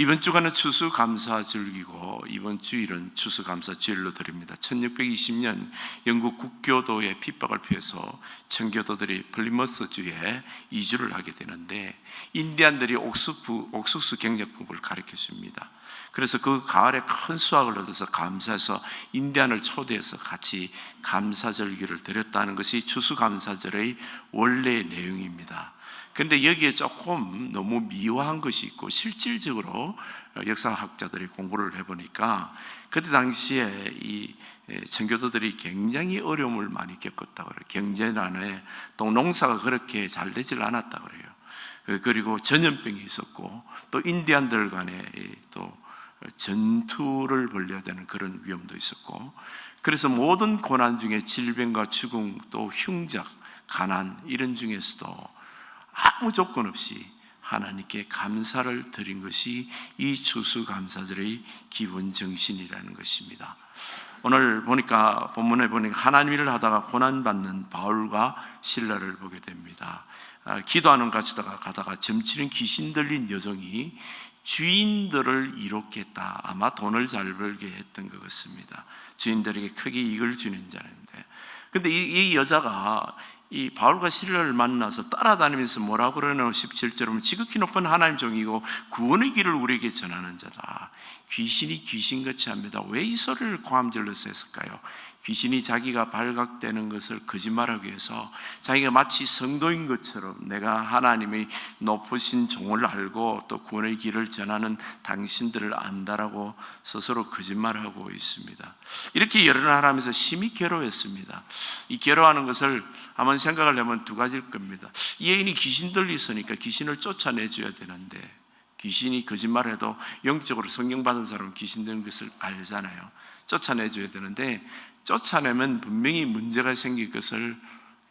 이번 주간은 추수감사절기고 이번 주일은 추수감사주일로 드립니다. 1620년 영국 국교도의 핍박을 피해서 청교도들이 플리머스주에 이주를 하게 되는데 인디안들이 옥수수 경작법을 가르쳐 줍니다. 그래서 그 가을에 큰 수확을 얻어서 감사해서 인디안을 초대해서 같이 감사절기를 드렸다는 것이 추수감사절의 원래 내용입니다. 그런데 여기에 조금 너무 미화한 것이 있고, 실질적으로 역사학자들이 공부를 해보니까 그때 당시에 이 청교도들이 굉장히 어려움을 많이 겪었다고 그래요. 경제난에 또 농사가 그렇게 잘 되질 않았다고 그래요. 그리고 전염병이 있었고 또 인디안들 간에 또 전투를 벌여야 되는 그런 위험도 있었고, 그래서 모든 고난 중에 질병과 죽음 또 흉작, 가난 이런 중에서도 아무 조건 없이 하나님께 감사를 드린 것이 이 추수감사절의 기본 정신이라는 것입니다. 오늘 보니까 본문에 보니까 하나님 일을 하다가 고난받는 바울과 실라를 보게 됩니다. 기도하는 가다가 점치는 귀신 들린 여종이 주인들을 이롭게 했다. 아마 돈을 잘 벌게 했던 것 같습니다. 주인들에게 크게 이익을 주는 자인데, 근데 이 여자가 이 바울과 실라를 만나서 따라다니면서 뭐라고 그러냐면 17절에 보면 지극히 높은 하나님 종이고 구원의 길을 우리에게 전하는 자다. 귀신이 귀신같이 합니다. 왜 이 소리를 고함질러서 했을까요? 귀신이 자기가 발각되는 것을 거짓말하기 위해서 자기가 마치 성도인 것처럼 내가 하나님의 높으신 종을 알고 또 구원의 길을 전하는 당신들을 안다라고 스스로 거짓말하고 있습니다. 이렇게 여러 날 하면서 심히 괴로웠습니다. 이 괴로워하는 것을 한번 생각을 해보면 두 가지일 겁니다. 이 여인이 귀신 들렸으니까 귀신을 쫓아내줘야 되는데, 귀신이 거짓말해도 영적으로 성령 받은 사람은 귀신 되는 것을 알잖아요. 쫓아내줘야 되는데 쫓아내면 분명히 문제가 생길 것을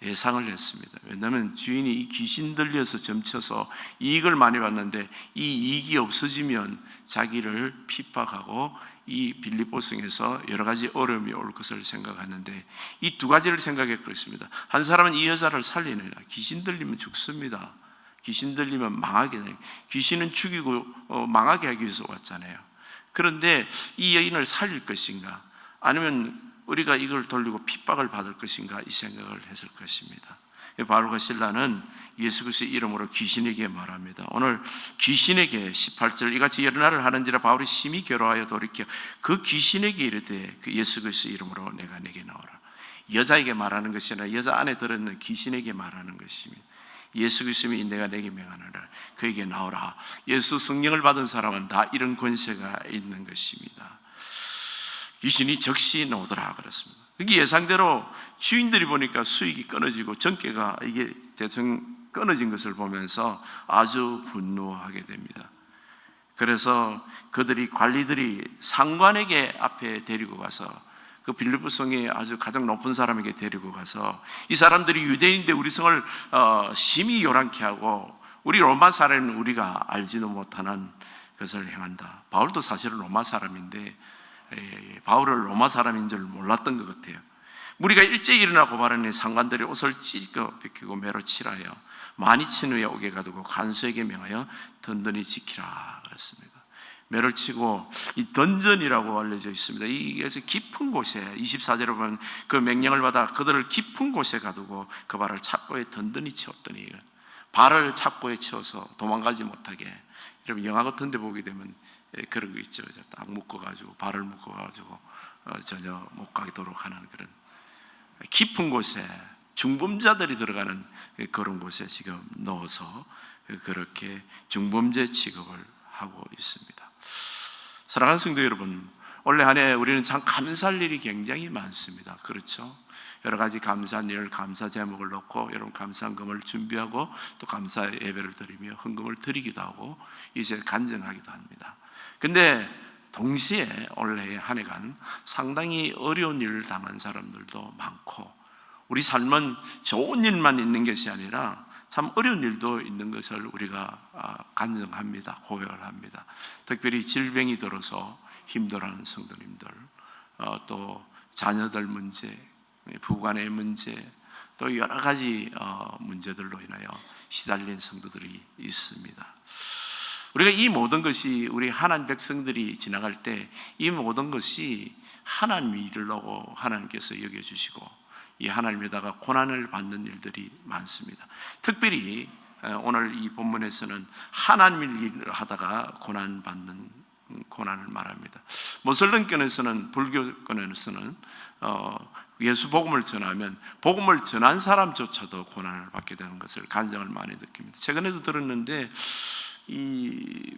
예상을 했습니다. 왜냐하면 주인이 이 귀신 들려서 점쳐서 이익을 많이 받는데 이 이익이 없어지면 자기를 핍박하고 이 빌립보성에서 여러 가지 어려움이 올 것을 생각하는데 이 두 가지를 생각했습니다. 한 사람은 이 여자를 살리느냐, 귀신 들리면 죽습니다. 귀신 들리면 망하게 돼요. 귀신은 죽이고 망하게 하기 위해서 왔잖아요. 그런데 이 여인을 살릴 것인가, 아니면 우리가 이걸 돌리고 핍박을 받을 것인가, 이 생각을 했을 것입니다. 바울과 실라는 예수 그리스도의 이름으로 귀신에게 말합니다. 오늘 귀신에게 18절 이같이 여러 날을 하는지라 바울이 심히 괴로워하여 돌이켜 그 귀신에게 이르되 그 예수 그리스도의 이름으로 내가 내게 나오라. 여자에게 말하는 것이 아니라 여자 안에 들어있는 귀신에게 말하는 것입니다. 예수 그리스도의 내가 내게 명하노라. 그에게 나오라. 예수 성령을 받은 사람은 다 이런 권세가 있는 것입니다. 귀신이 적시 나오더라 그랬습니다. 그게 예상대로 주인들이 보니까 수익이 끊어지고 정계가 이게 대충 끊어진 것을 보면서 아주 분노하게 됩니다. 그래서 관리들이 상관에게 앞에 데리고 가서 그 빌립보성에 아주 가장 높은 사람에게 데리고 가서 이 사람들이 유대인인데 우리 성을 심히 요란케 하고 우리 로마 사람은 우리가 알지도 못하는 것을 행한다. 바울도 사실은 로마 사람인데 바울을 로마 사람인 줄 몰랐던 것 같아요. 무리가 일제히 일어나 고발하니 상관들이 옷을 찢어 벗기고 매로 칠하여 많이 친 후에 옥에 가두고 간수에게 명하여 든든히 지키라 그랬습니다. 매를 치고 이 던전이라고 알려져 있습니다. 이게 깊은 곳에 24절에 보면 그 명령을 받아 그들을 깊은 곳에 가두고 그 발을 착고에 던든히 채웠더니, 발을 착고에 채워서 도망가지 못하게. 여러분 영화 같은 데 보게 되면 그런 거 있죠. 딱 묶어가지고 발을 묶어가지고 전혀 못 가도록 하는 그런 깊은 곳에 중범자들이 들어가는 그런 곳에 지금 넣어서 그렇게 중범죄 취급을 하고 있습니다. 사랑하는 성도 여러분, 올해 한 해 우리는 참 감사할 일이 굉장히 많습니다. 그렇죠? 여러 가지 감사한 일, 감사 제목을 놓고 여러분 감사금을 준비하고 또 감사 예배를 드리며 헌금을 드리기도 하고 이제 간증하기도 합니다. 근데 동시에 올해 한 해간 상당히 어려운 일을 당한 사람들도 많고, 우리 삶은 좋은 일만 있는 것이 아니라 참 어려운 일도 있는 것을 우리가 간증합니다. 고백을 합니다. 특별히 질병이 들어서 힘들어하는 성도님들, 또 자녀들 문제, 부관의 문제, 또 여러 가지 문제들로 인하여 시달린 성도들이 있습니다. 우리가 이 모든 것이 우리 하나님 백성들이 지나갈 때 이 모든 것이 하나님의 일이라고 하나님께서 여겨주시고 이 하나님에다가 고난을 받는 일들이 많습니다. 특별히 오늘 이 본문에서는 하나님의 일을 하다가 고난을 말합니다. 모슬렘권에서는, 불교권에서는 예수 복음을 전하면 복음을 전한 사람조차도 고난을 받게 되는 것을 간증을 많이 느낍니다. 최근에도 들었는데 이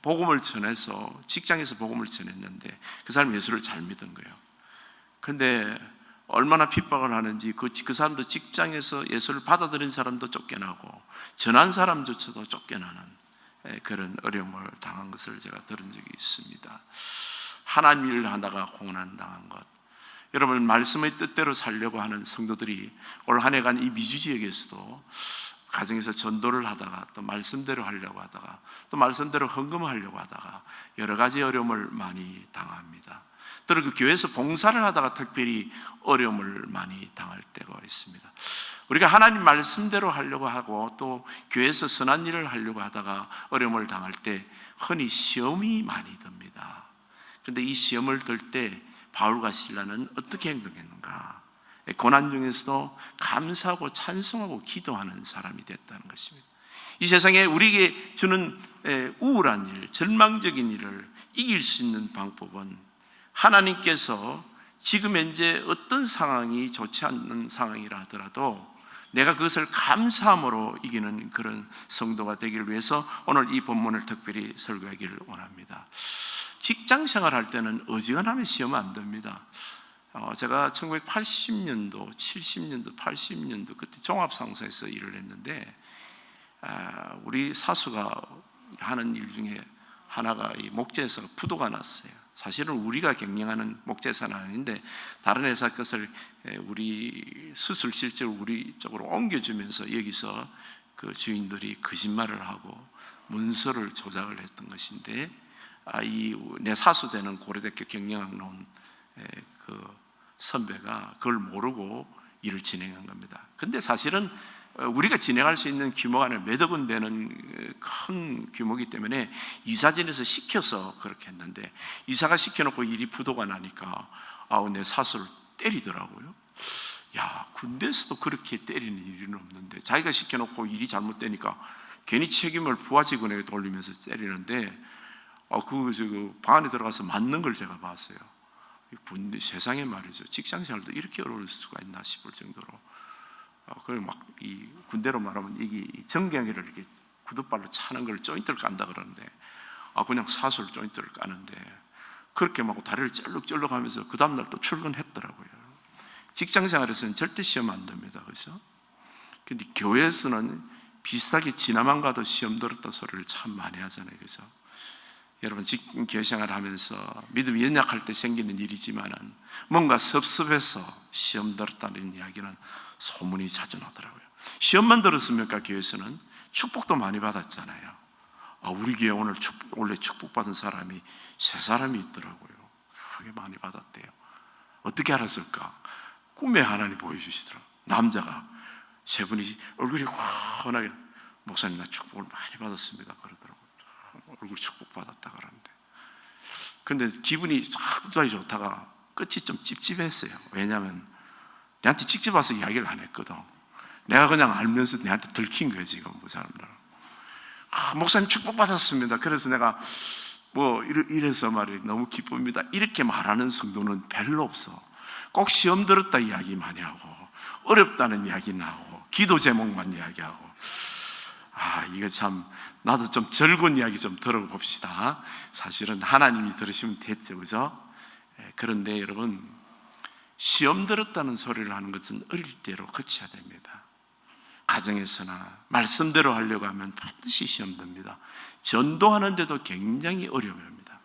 복음을 전해서 직장에서 복음을 전했는데 그 사람이 예수를 잘 믿은 거예요. 그런데 얼마나 핍박을 하는지 그 사람도 직장에서 예수를 받아들인 사람도 쫓겨나고 전한 사람조차도 쫓겨나는 그런 어려움을 당한 것을 제가 들은 적이 있습니다. 하나님 일을 하다가 고난당한 것. 여러분, 말씀의 뜻대로 살려고 하는 성도들이 올 한 해간 이 미주 지역에서도 가정에서 전도를 하다가 또 말씀대로 하려고 하다가 또 말씀대로 헌금하려고 하다가 여러 가지 어려움을 많이 당합니다. 또는 그 교회에서 봉사를 하다가 특별히 어려움을 많이 당할 때가 있습니다. 우리가 하나님 말씀대로 하려고 하고 또 교회에서 선한 일을 하려고 하다가 어려움을 당할 때 흔히 시험이 많이 듭니다. 그런데 이 시험을 들 때 바울과 실라는 어떻게 행동했는가? 고난 중에서도 감사하고 찬송하고 기도하는 사람이 됐다는 것입니다. 이 세상에 우리에게 주는 우울한 일, 절망적인 일을 이길 수 있는 방법은 하나님께서 지금 현재 어떤 상황이 좋지 않는 상황이라 하더라도 내가 그것을 감사함으로 이기는 그런 성도가 되기를 위해서 오늘 이 본문을 특별히 설교하기를 원합니다. 직장 생활할 때는 어지간하면 시험 안 됩니다. 제가 1980년도, 70년도, 80년도 그때 종합상사에서 일을 했는데 우리 사수가 하는 일 중에 하나가 이 목재에서 부도가 났어요. 사실은 우리가 경영하는 목재사는 아닌데 다른 회사 것을 우리 수술 실제로 우리 쪽으로 옮겨주면서 여기서 그 주인들이 거짓말을 하고 문서를 조작을 했던 것인데 내 사수되는 고려대학교 경영학론 그 선배가 그걸 모르고 일을 진행한 겁니다. 근데 사실은 우리가 진행할 수 있는 규모가 아니라 몇억 원 되는 큰 규모이기 때문에 이사진에서 시켜서 그렇게 했는데 이사가 시켜놓고 일이 부도가 나니까 내 사수를 때리더라고요. 야, 군대에서도 그렇게 때리는 일은 없는데 자기가 시켜놓고 일이 잘못되니까 괜히 책임을 부하 직원에게 돌리면서 때리는데 그 방 안에 들어가서 맞는 걸 제가 봤어요. 세상에 말이죠. 직장생활도 이렇게 어려울 수가 있나 싶을 정도로. 그걸 막 이 군대로 말하면 이게 정경이를 이렇게 구두발로 차는 걸 조인트를 깐다 그러는데 그냥 사수를 조인트를 까는데 그렇게 막 다리를 쩔룩쩔룩하면서 그 다음날 또 출근했더라고요. 직장생활에서는 절대 시험 안 됩니다. 그렇죠? 근데 교회에서는 비슷하게 지나만 가도 시험 들었다 소리를 참 많이 하잖아요. 그렇죠? 여러분 교회 생활을 하면서 믿음이 연약할 때 생기는 일이지만은 뭔가 섭섭해서 시험 들었다는 이야기는 소문이 자주 나더라고요. 시험만 들었습니까? 교회에서는 축복도 많이 받았잖아요. 우리 교회 원래 축복받은 사람이 3사람이 있더라고요. 크게 많이 받았대요. 어떻게 알았을까? 꿈에 하나님 보여주시더라고요. 남자가 3분이 얼굴이 환하게 목사님 나 축복을 많이 받았습니다 그러더라고요. 얼굴 축복받았다 그러는데 근데 기분이 굉장히 좋다가 끝이 좀 찝찝했어요. 왜냐하면 내한테 직접 와서 이야기를 안 했거든. 내가 그냥 알면서 내한테 들킨 거예요. 지금 그 사람들은 목사님 축복받았습니다. 그래서 내가 이래서 말이에요. 너무 기쁩니다. 이렇게 말하는 성도는 별로 없어. 꼭 시험 들었다 이야기 많이 하고 어렵다는 이야기는 하고 기도 제목만 이야기하고 이거 참 나도 좀 즐거운 이야기 좀 들어봅시다. 사실은 하나님이 들으시면 됐죠. 그죠? 그런데 여러분 시험 들었다는 소리를 하는 것은 어릴 때로 거쳐야 됩니다. 가정에서나 말씀대로 하려고 하면 반드시 시험 듭니다. 전도하는데도 굉장히 어려워합니다.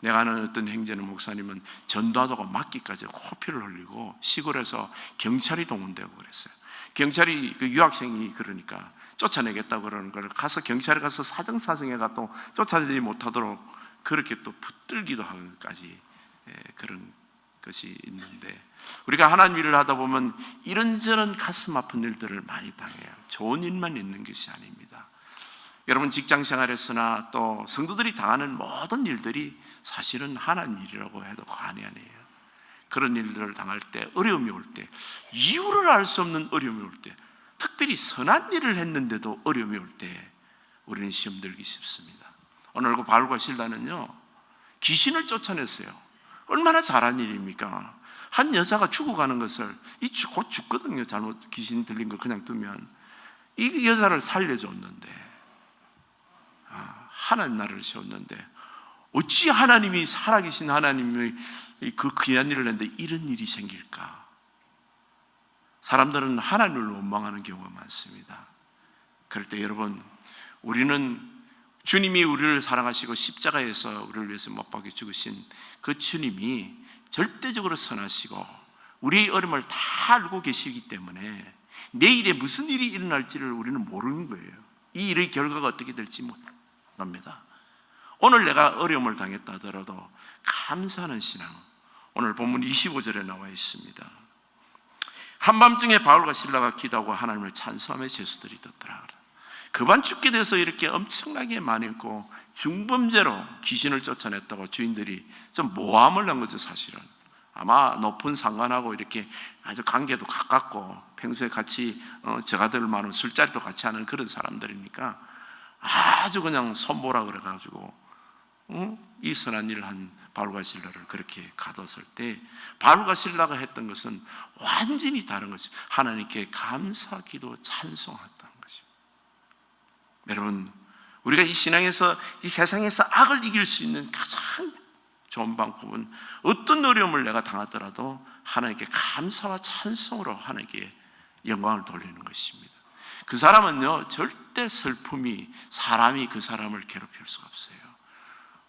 내가 아는 어떤 행제는 목사님은 전도하다가 맞기까지 코피를 흘리고 시골에서 경찰이 동원되고 그랬어요. 경찰이 그 유학생이 그러니까 쫓아내겠다고 그러는 걸 가서 경찰에 가서 사정사정해가 또 쫓아내지 못하도록 그렇게 또 붙들기도 하기까지 그런 것이 있는데 우리가 하나님 일을 하다 보면 이런저런 가슴 아픈 일들을 많이 당해요. 좋은 일만 있는 것이 아닙니다. 여러분 직장 생활에서나 또 성도들이 당하는 모든 일들이 사실은 하나님 일이라고 해도 과언이 아니에요. 그런 일들을 당할 때, 어려움이 올 때, 이유를 알 수 없는 어려움이 올 때, 특별히 선한 일을 했는데도 어려움이 올 때 우리는 시험 들기 쉽습니다. 오늘 그 바울과 실라는요, 귀신을 쫓아냈어요. 얼마나 잘한 일입니까? 한 여자가 죽어가는 것을, 곧 죽거든요. 잘못 귀신 들린 걸 그냥 두면. 이 여자를 살려줬는데, 하나님 나라를 세웠는데, 어찌 하나님이, 살아계신 하나님의 그 귀한 일을 했는데 이런 일이 생길까? 사람들은 하나님을 원망하는 경우가 많습니다. 그럴 때 여러분, 우리는 주님이 우리를 사랑하시고 십자가에서 우리를 위해서 못 박혀 죽으신 그 주님이 절대적으로 선하시고 우리의 어려움을 다 알고 계시기 때문에 내일에 무슨 일이 일어날지를 우리는 모르는 거예요. 이 일의 결과가 어떻게 될지 모릅니다. 오늘 내가 어려움을 당했다 하더라도 감사하는 신앙, 오늘 본문 25절에 나와 있습니다. 한밤중에 바울과 실라가 기도하고 하나님을 찬송하며 제수들이 듣더라. 그반 죽게 돼서 이렇게 엄청나게 많이 있고 중범죄로 귀신을 쫓아냈다고 주인들이 좀 모함을 한 거죠. 사실은 아마 높은 상관하고 이렇게 아주 관계도 가깝고 평소에 같이 저가들 많은 술자리도 같이 하는 그런 사람들이니까 아주 그냥 손보라 그래가지고 이 선한 일을 한 바울과 실라를 그렇게 가뒀을 때 바울과 실라가 했던 것은 완전히 다른 것입니다. 하나님께 감사, 기도, 찬송했다는 것입니다. 여러분, 우리가 이 신앙에서, 이 세상에서 악을 이길 수 있는 가장 좋은 방법은 어떤 어려움을 내가 당하더라도 하나님께 감사와 찬송으로 하나님께 영광을 돌리는 것입니다. 그 사람은요, 절대 슬픔이 사람이 그 사람을 괴롭힐 수가 없어요.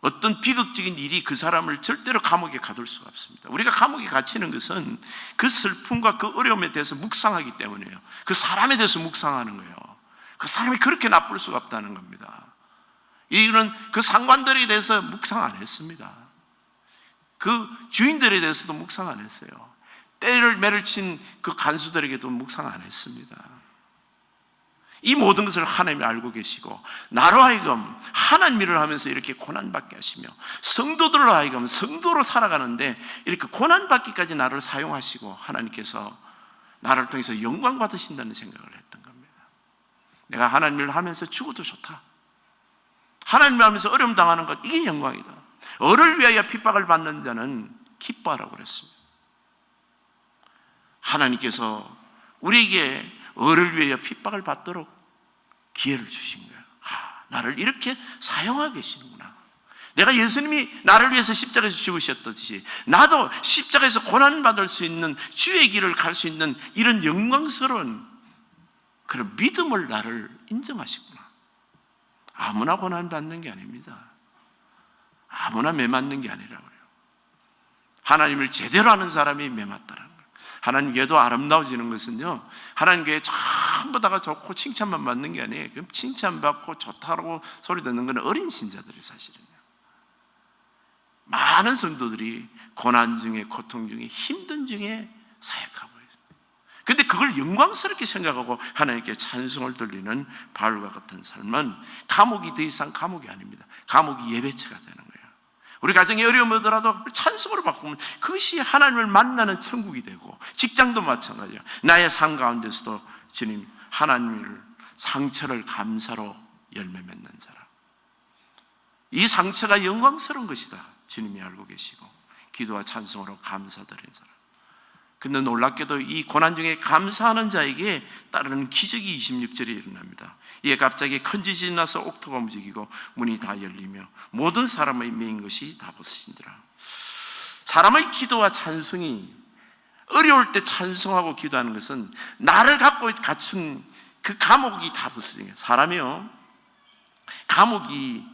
어떤 비극적인 일이 그 사람을 절대로 감옥에 가둘 수가 없습니다. 우리가 감옥에 갇히는 것은 그 슬픔과 그 어려움에 대해서 묵상하기 때문이에요. 그 사람에 대해서 묵상하는 거예요. 그 사람이 그렇게 나쁠 수가 없다는 겁니다. 이는 그 상관들에 대해서 묵상 안 했습니다. 그 주인들에 대해서도 묵상 안 했어요. 때를 매를 친 그 간수들에게도 묵상 안 했습니다. 이 모든 것을 하나님이 알고 계시고 나로 하여금 하나님 일을 하면서 이렇게 고난받게 하시며 성도들로 하여금 성도로 살아가는데 이렇게 고난받기까지 나를 사용하시고 하나님께서 나를 통해서 영광 받으신다는 생각을 했던 겁니다. 내가 하나님 일을 하면서 죽어도 좋다. 하나님 일을 하면서 어려움 당하는 것, 이게 영광이다. 어를 위하여 핍박을 받는 자는 기뻐하라고 그랬습니다. 하나님께서 우리에게 어를 위하여 핍박을 받도록 기회를 주신 거예요. 나를 이렇게 사용하고 계시는구나. 내가 예수님이 나를 위해서 십자가에서 죽으셨듯이 나도 십자가에서 고난받을 수 있는 주의 길을 갈 수 있는 이런 영광스러운 그런 믿음을 나를 인정하시구나. 아무나 고난받는 게 아닙니다. 아무나 매맞는 게 아니라고요. 하나님을 제대로 아는 사람이 매맞다라는 거예요. 하나님 궤도 아름다워지는 것은요, 하나님 궤에 전부 다가 좋고 칭찬만 받는 게 아니에요. 그럼 칭찬받고 좋다고 소리 듣는 건 어린 신자들이 사실은요. 많은 성도들이 고난 중에, 고통 중에, 힘든 중에 사역하고 있습니다. 그런데 그걸 영광스럽게 생각하고 하나님께 찬송을 돌리는 바울과 같은 삶은 감옥이 더 이상 감옥이 아닙니다. 감옥이 예배처가 되는 거예요. 우리 가정에 어려움이 오더라도 찬송으로 바꾸면 그것이 하나님을 만나는 천국이 되고, 직장도 마찬가지예요. 나의 삶 가운데서도 주님, 하나님을 상처를 감사로 열매 맺는 사람, 이 상처가 영광스러운 것이다 주님이 알고 계시고 기도와 찬송으로 감사드린 사람. 근데 놀랍게도 이 고난 중에 감사하는 자에게 따르는 기적이 26절에 일어납니다. 이에 갑자기 큰 지진이 나서 옥토가 움직이고 문이 다 열리며 모든 사람의 메인 것이 다 벗어진지라. 사람의 기도와 찬송이, 어려울 때 찬송하고 기도하는 것은 나를 갖고 갖춘 그 감옥이 다 벗어지는 거예요. 사람이요, 감옥이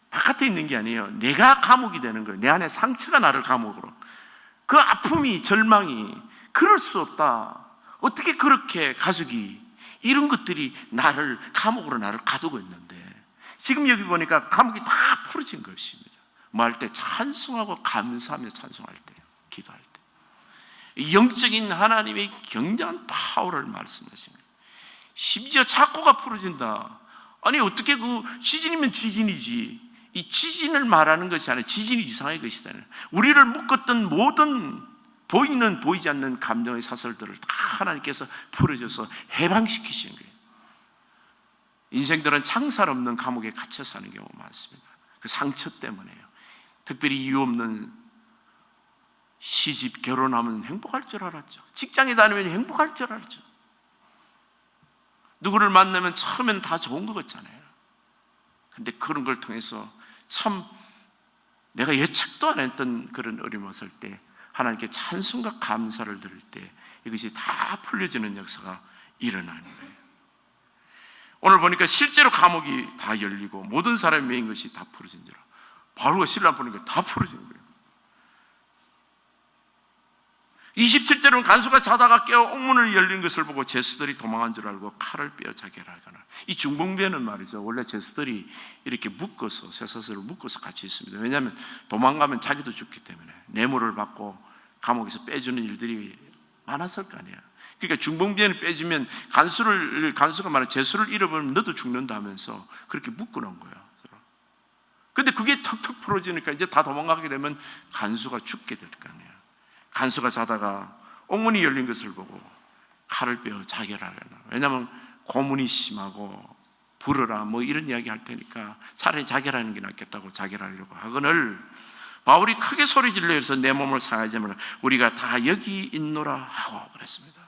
바깥에 있는 게 아니에요. 내가 감옥이 되는 거예요. 내 안에 상처가 나를 감옥으로. 그 아픔이, 절망이, 그럴 수 없다. 어떻게 그렇게 가족이, 이런 것들이 나를 감옥으로 나를 가두고 있는데, 지금 여기 보니까 감옥이 다 풀어진 것입니다. 뭐 할 때? 찬송하고 감사하며 찬송할 때, 기도할 때. 영적인 하나님의 굉장한 파워를 말씀하십니다. 심지어 작고가 풀어진다. 아니 어떻게 그 지진이면 지진이지, 이 지진을 말하는 것이 아니라 지진이 이상의 것이다. 우리를 묶었던 모든 보이는 보이지 않는 감정의 사슬들을 다 하나님께서 풀어줘서 해방시키시는 거예요. 인생들은 창살 없는 감옥에 갇혀 사는 경우가 많습니다. 그 상처 때문에요. 특별히 이유 없는 시집, 결혼하면 행복할 줄 알았죠. 직장에 다니면 행복할 줄 알았죠. 누구를 만나면 처음엔 다 좋은 것 같잖아요. 근데 그런 걸 통해서 참 내가 예측도 안 했던 그런 어려움을 때 하나님께 찬송과 감사를 드릴 때 이것이 다 풀려지는 역사가 일어나는 거예요. 오늘 보니까 실제로 감옥이 다 열리고 모든 사람이 메인 것이 다 풀어진 줄, 바로가 신랑 보니까 다 풀어진 거예요. 27절은 간수가 자다가 깨어 옥문을 열린 것을 보고 죄수들이 도망한 줄 알고 칼을 빼어 자기를 하거나, 이 중봉배는 말이죠, 원래 죄수들이 이렇게 묶어서, 쇠사슬을 묶어서 같이 있습니다. 왜냐하면 도망가면 자기도 죽기 때문에 뇌물을 받고 감옥에서 빼주는 일들이 많았을 거 아니야. 그러니까 중봉배를 빼주면 간수가 말하는 죄수를 잃어버리면 너도 죽는다 하면서 그렇게 묶어놓은 거야. 근데 그게 턱턱 풀어지니까 이제 다 도망가게 되면 간수가 죽게 될 거 아니야. 간수가 자다가 옥문이 열린 것을 보고 칼을 빼어 자결하려나. 왜냐하면 고문이 심하고 부르라 뭐 이런 이야기 할 테니까 차라리 자결하는 게 낫겠다고 자결하려고 하거늘 바울이 크게 소리 질러 해서 내 몸을 상하지 말라, 우리가 다 여기 있노라 하고 그랬습니다.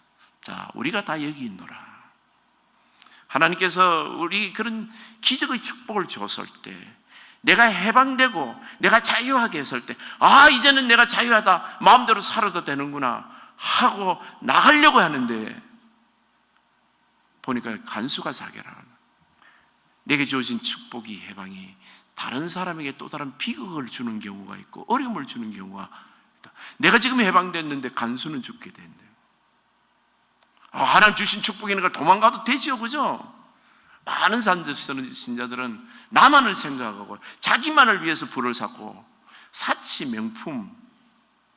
자, 우리가 다 여기 있노라. 하나님께서 우리 그런 기적의 축복을 줬을 때, 내가 해방되고 내가 자유하게 했을 때, 아 이제는 내가 자유하다, 마음대로 살아도 되는구나 하고 나가려고 하는데 보니까 간수가 자결하는, 내게 주어진 축복이, 해방이 다른 사람에게 또 다른 비극을 주는 경우가 있고 어려움을 주는 경우가 있다. 내가 지금 해방됐는데 간수는 죽게 된대요. 하나님 주신 축복이니까 도망가도 되지요, 그죠? 많은 신자들은 나만을 생각하고 자기만을 위해서 불을 샀고, 사치, 명품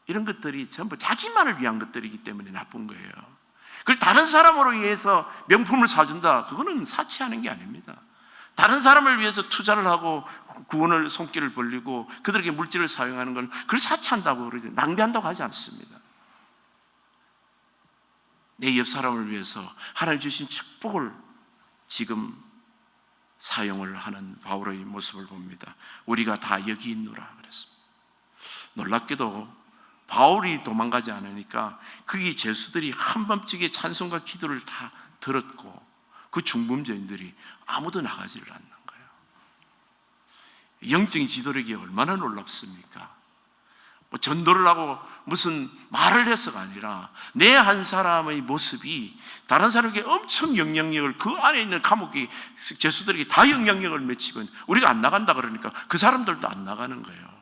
이런 것들이 전부 자기만을 위한 것들이기 때문에 나쁜 거예요. 그걸 다른 사람으로 위해서 명품을 사준다, 그거는 사치하는 게 아닙니다. 다른 사람을 위해서 투자를 하고 구원을 손길을 벌리고 그들에게 물질을 사용하는 건 그걸 사치한다고 그러죠. 낭비한다고 하지 않습니다. 내 옆 사람을 위해서 하나님 주신 축복을 지금 사용을 하는 바울의 모습을 봅니다. 우리가 다 여기 있노라 그랬습니다. 놀랍게도 바울이 도망가지 않으니까 거기 죄수들이 한밤중에 찬송과 기도를 다 들었고 그 중범죄인들이 아무도 나가지를 않는 거예요. 영적인 지도력이 얼마나 놀랍습니까? 뭐 전도를 하고 무슨 말을 해서가 아니라 내 한 사람의 모습이 다른 사람에게 엄청 영향력을, 그 안에 있는 감옥이 죄수들에게 다 영향력을 미치면 우리가 안 나간다 그러니까 그 사람들도 안 나가는 거예요.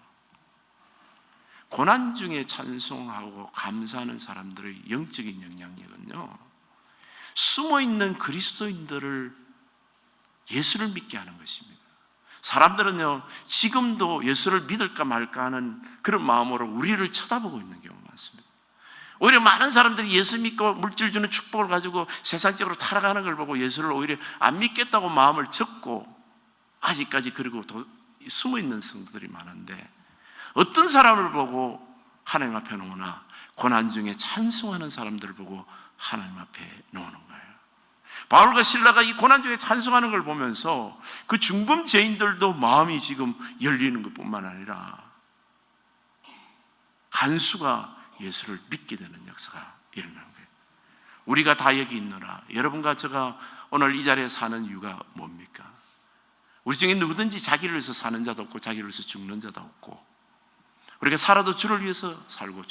고난 중에 찬송하고 감사하는 사람들의 영적인 영향력은요, 숨어있는 그리스도인들을 예수를 믿게 하는 것입니다. 사람들은요, 지금도 예수를 믿을까 말까 하는 그런 마음으로 우리를 쳐다보고 있는 경우가 많습니다. 오히려 많은 사람들이 예수 믿고 물질 주는 축복을 가지고 세상적으로 타락하는 걸 보고 예수를 오히려 안 믿겠다고 마음을 접고 아직까지 그리고 숨어있는 성도들이 많은데, 어떤 사람을 보고 하나님 앞에 놓으나 고난 중에 찬송하는 사람들을 보고 하나님 앞에 놓는 거예요. 바울과 실라가 이 고난 중에 찬송하는 걸 보면서 그 중범죄인들도 마음이 지금 열리는 것뿐만 아니라 간수가 예수를 믿게 되는 역사가 일어나는 거예요. 우리가 다 여기 있노라. 여러분과 제가 오늘 이 자리에 사는 이유가 뭡니까? 우리 중에 누구든지 자기를 위해서 사는 자도 없고 자기를 위해서 죽는 자도 없고, 우리가 살아도 주를 위해서 살고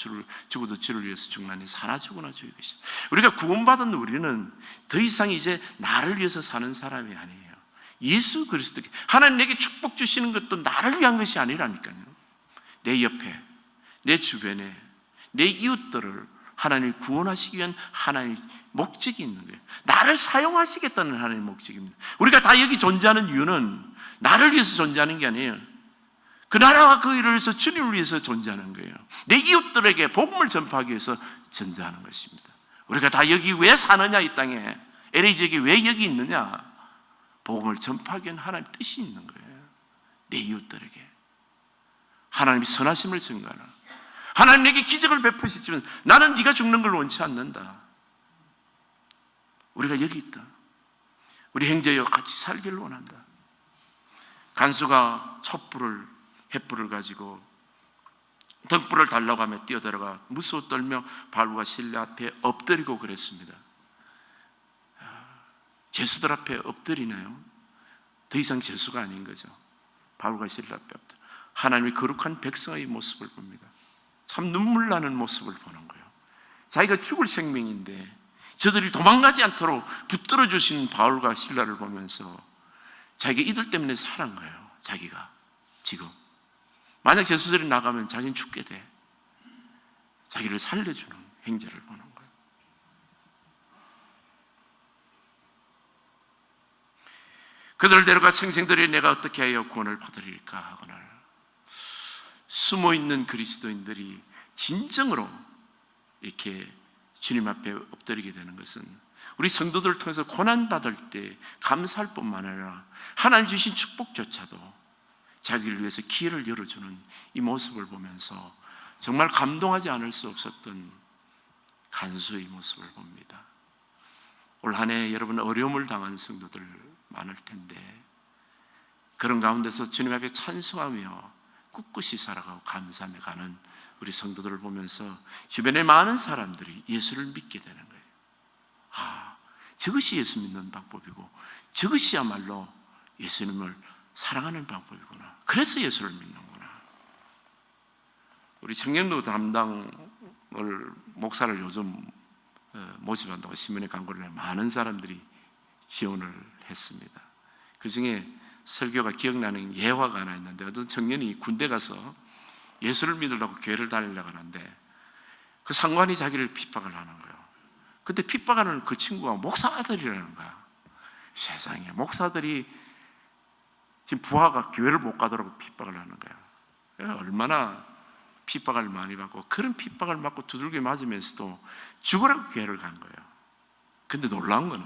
죽어도 주를 위해서 죽나니 사나 죽으나 주의 것이다. 우리가 구원받은 우리는 더 이상 이제 나를 위해서 사는 사람이 아니에요. 예수 그리스도께, 하나님 내게 축복 주시는 것도 나를 위한 것이 아니라니까요. 내 옆에, 내 주변에, 내 이웃들을 하나님이 구원하시기 위한 하나님의 목적이 있는 거예요. 나를 사용하시겠다는 하나님의 목적입니다. 우리가 다 여기 존재하는 이유는 나를 위해서 존재하는 게 아니에요. 그 나라와 그 일을 위해서 주님을 위해서 존재하는 거예요. 내 이웃들에게 복음을 전파하기 위해서 존재하는 것입니다. 우리가 다 여기 왜 사느냐, 이 땅에 LA 지역에 왜 여기 있느냐, 복음을 전파하기 위한 하나님의 뜻이 있는 거예요. 내 이웃들에게 하나님이 선하심을 증거하는, 하나님 내게 기적을 베푸시지만 나는 네가 죽는 걸 원치 않는다. 우리가 여기 있다. 우리 형제여 같이 살기를 원한다. 간수가 횃불을 가지고 등불을 달라고 하며 뛰어들어가 무서워 떨며 바울과 실라 앞에 엎드리고 그랬습니다. 죄수들 앞에 엎드리나요? 더 이상 죄수가 아닌 거죠. 바울과 실라 앞에 엎드려 하나님의 거룩한 백성의 모습을 봅니다. 참 눈물 나는 모습을 보는 거예요. 자기가 죽을 생명인데 저들이 도망가지 않도록 붙들어 주신 바울과 실라를 보면서 자기가 이들 때문에 살은 거예요. 자기가 지금 만약 죄수들이 나가면 자기는 죽게 돼. 자기를 살려주는 행제를 보는 거예요. 그들을 데려가 생생들이 내가 어떻게 하여 구원을 받으리까 하거늘 숨어있는 그리스도인들이 진정으로 이렇게 주님 앞에 엎드리게 되는 것은 우리 성도들을 통해서 고난받을 때 감사할 뿐만 아니라 하나님 주신 축복조차도 자기를 위해서 기회를 열어주는 이 모습을 보면서 정말 감동하지 않을 수 없었던 간수의 모습을 봅니다. 올 한 해 여러분 어려움을 당한 성도들 많을 텐데 그런 가운데서 주님 앞에 찬송하며 꿋꿋이 살아가고 감사하며 가는 우리 성도들을 보면서 주변에 많은 사람들이 예수를 믿게 되는 거예요. 저것이 예수 믿는 방법이고 저것이야말로 예수님을 사랑하는 방법이구나. 그래서 예수를 믿는구나. 우리 청년부 담당을 목사를 요즘 모집한다고 신문에 광고를 해 많은 사람들이 지원을 했습니다. 그 중에 설교가 기억나는 예화가 하나 있는데 어떤 청년이 군대 가서 예수를 믿으려고 교회를 다니려고 하는데 그 상관이 자기를 핍박을 하는 거예요. 그때 핍박하는 그 친구가 목사 아들이라는 거야. 세상에 목사들이 지금 부하가 교회를 못 가도록 핍박을 하는 거야. 얼마나 핍박을 많이 받고 그런 핍박을 받고 두들겨 맞으면서도 죽으라고 교회를 간 거예요. 근데 놀라운 거는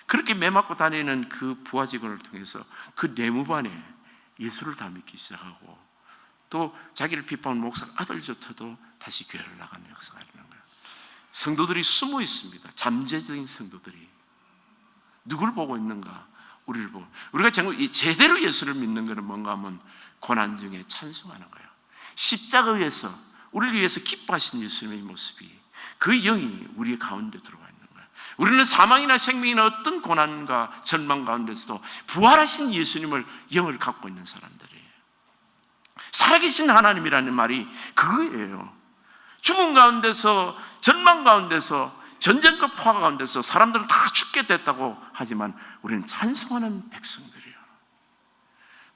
그렇게 매맞고 다니는 그 부하 직원을 통해서 그 내무반에 예수를 다 믿기 시작하고 또 자기를 핍박한 목사 아들조차도 다시 교회를 나가는 역사가 있는 거예요. 성도들이 숨어 있습니다. 잠재적인 성도들이 누굴 보고 있는가? 우리를 보고. 우리가 제대로 예수를 믿는 것은 뭔가 하면 고난 중에 찬송하는 거예요. 십자가에서 우리를 위해서 기뻐하신 예수님의 모습이 그 영이 우리 가운데 들어와 있는 거예요. 우리는 사망이나 생명이나 어떤 고난과 절망 가운데서도 부활하신 예수님을 영을 갖고 있는 사람들이에요. 살아계신 하나님이라는 말이 그거예요. 죽음 가운데서 절망 가운데서 전쟁과 포화 가운데서 사람들은 다 죽게 됐다고 하지만 우리는 찬송하는 백성들이에요.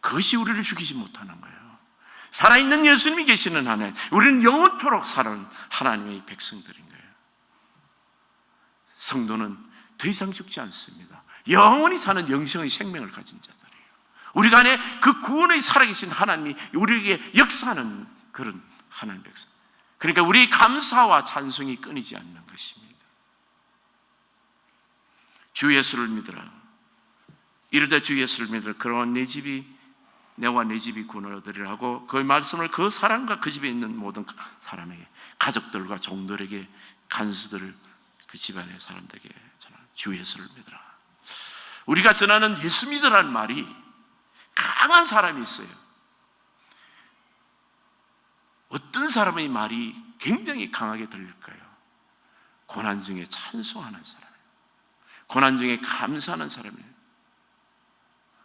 그것이 우리를 죽이지 못하는 거예요. 살아있는 예수님이 계시는 하나님, 우리는 영원토록 사는 하나님의 백성들인 거예요. 성도는 더 이상 죽지 않습니다. 영원히 사는 영생의 생명을 가진 자들이에요. 우리가 안에 그 구원의 살아계신 하나님이 우리에게 역사하는 그런 하나님 백성. 그러니까 우리의 감사와 찬송이 끊이지 않는 것입니다. 주 예수를 믿으라. 이르되 주 예수를 믿으라. 그러면 내와 내 집이 구원을 얻으리라 하고 그 말씀을 그 사람과 그 집에 있는 모든 사람에게, 가족들과 종들에게, 간수들을 그 집안의 사람들에게 전하는 주 예수를 믿으라. 우리가 전하는 예수 믿으라는 말이 강한 사람이 있어요. 어떤 사람의 말이 굉장히 강하게 들릴까요? 고난 중에 찬송하는 사람, 고난 중에 감사하는 사람이에요.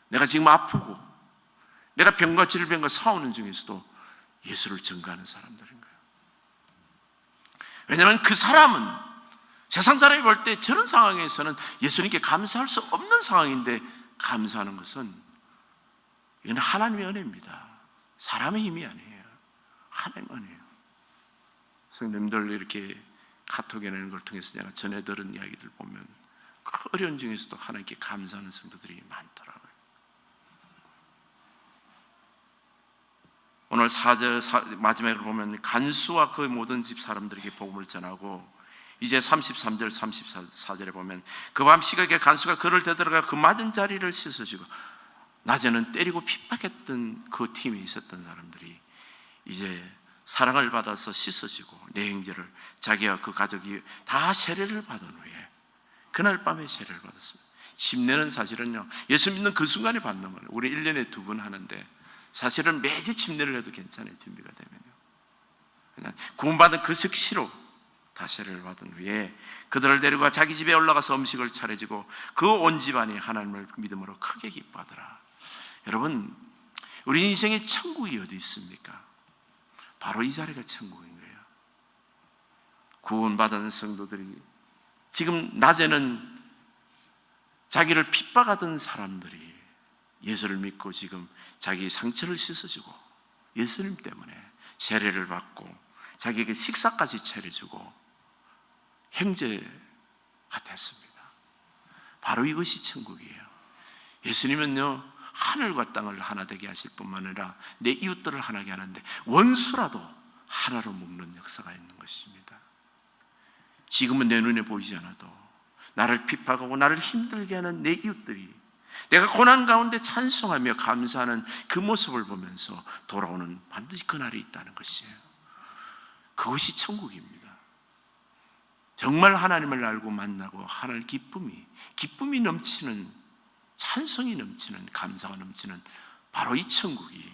내가 지금 아프고 내가 병과 질병과 싸우는 중에서도 예수를 증거하는 사람들인 거예요. 왜냐하면 그 사람은 세상 사람이 볼 때 저런 상황에서는 예수님께 감사할 수 없는 상황인데 감사하는 것은 이건 하나님의 은혜입니다. 사람의 힘이 아니에요. 하나님의 은혜예요. 성도님들 이렇게 카톡에 내는 걸 통해서 내가 전해 들은 이야기들 보면 그 어려운 중에서도 하나님께 감사하는 성도들이 많더라고요. 오늘 4절 마지막으로 보면 간수와 그 모든 집 사람들에게 복음을 전하고 이제 33절 34절에 보면 그 밤 시각에 간수가 그를 되돌아가 그 맞은 자리를 씻어주고, 낮에는 때리고 핍박했던 그 팀에 있었던 사람들이 이제 사랑을 받아서 씻어지고 내 형제를 자기와 그 가족이 다 세례를 받은 후에 그날 밤에 세례를 받았습니다. 침례는 사실은요, 예수 믿는 그 순간에 받는 거예요. 우리 1년에 2번 하는데 사실은 매주 침례를 해도 괜찮아요. 준비가 되면요. 그냥 구원받은 그 즉시로 다 세례를 받은 후에 그들을 데리고 자기 집에 올라가서 음식을 차려주고 그 온 집안이 하나님을 믿음으로 크게 기뻐하더라. 여러분, 우리 인생의 천국이 어디 있습니까? 바로 이 자리가 천국인 거예요. 구원받은 성도들이, 지금 낮에는 자기를 핍박하던 사람들이 예수를 믿고 지금 자기 상처를 씻어주고 예수님 때문에 세례를 받고 자기에게 식사까지 차려주고 형제가 됐습니다. 바로 이것이 천국이에요. 예수님은요, 하늘과 땅을 하나 되게 하실 뿐만 아니라 내 이웃들을 하나게 하는데 원수라도 하나로 묶는 역사가 있는 것입니다. 지금은 내 눈에 보이지 않아도 나를 핍박하고 나를 힘들게 하는 내 이웃들이 내가 고난 가운데 찬송하며 감사하는 그 모습을 보면서 돌아오는 반드시 그날이 있다는 것이에요. 그것이 천국입니다. 정말 하나님을 알고 만나고 하나님 기쁨이 넘치는, 찬송이 넘치는, 감사가 넘치는 바로 이 천국이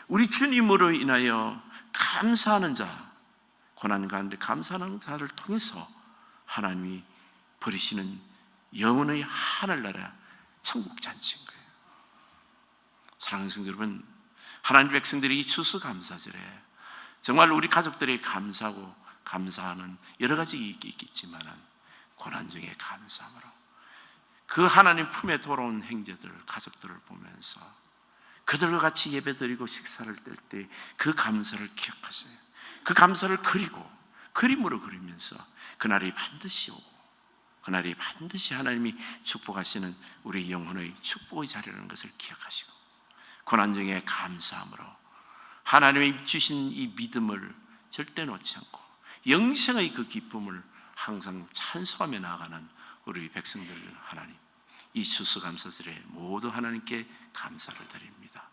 우리 주님으로 인하여 감사하는 자, 고난 가운데 감사하는 자를 통해서 하나님이 버리시는 영원의 하늘나라 천국 잔치인 거예요. 사랑하는 성도 여러분, 하나님 백성들이 이 추수감사절에 정말 우리 가족들이 감사하고 감사하는 여러 가지 있겠지만 고난 중에 감사함으로 그 하나님 품에 돌아온 형제들, 가족들을 보면서 그들과 같이 예배드리고 식사를 뗄 때 그 감사를 기억하세요. 그 감사를 그림으로 그리면서 그날이 반드시 오고 그날이 반드시 하나님이 축복하시는 우리 영혼의 축복의 자리라는 것을 기억하시고 고난 중에 감사함으로 하나님이 주신 이 믿음을 절대 놓지 않고 영생의 그 기쁨을 항상 찬송하며 나아가는 우리 백성들 하나님, 이 추수감사절에 모두 하나님께 감사를 드립니다.